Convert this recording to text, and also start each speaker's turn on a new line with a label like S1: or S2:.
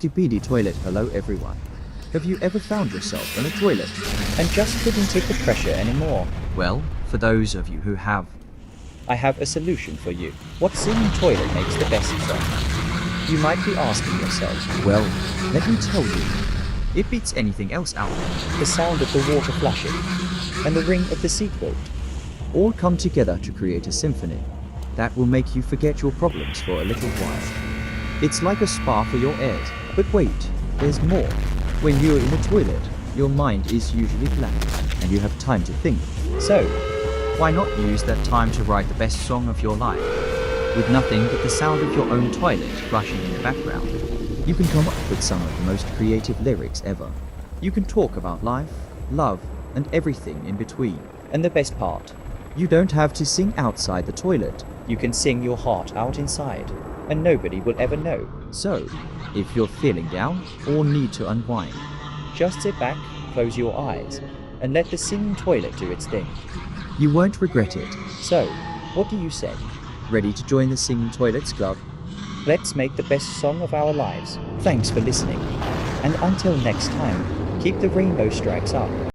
S1: Skibidi toilet. Hello everyone. Have you ever found yourself in a toilet
S2: and just couldn't take the pressure anymore?
S1: Well, for those of you who have,
S2: I have a solution for you. What singing toilet makes the best song? You might be asking yourself.
S1: well, let me tell you, it beats anything else out there.
S2: The sound of the water flushing and the ring of the seatbelt
S1: All come together to create a symphony that will make you forget your problems for a little while. It's like a spa for your ears. But wait, there's more. When you're in a toilet, your mind is usually blank and you have time to think.
S2: So,
S1: Why not use that time to write the best song of your life? With nothing but the sound of your own toilet rushing in the background, you can come up with some of the most creative lyrics ever. You can talk about life, love, and everything in between.
S2: and the best part,
S1: You don't have to sing outside the toilet.
S2: you can sing your heart out inside, and nobody will ever know.
S1: So, if you're feeling down or need to unwind,
S2: Just sit back, close your eyes, and let the singing toilet do its thing.
S1: you won't regret it.
S2: So, what do you say?
S1: Ready to join the Singing Toilets Club?
S2: Let's make the best song of our lives. Thanks for listening. And until next time, keep the rainbow stripes up.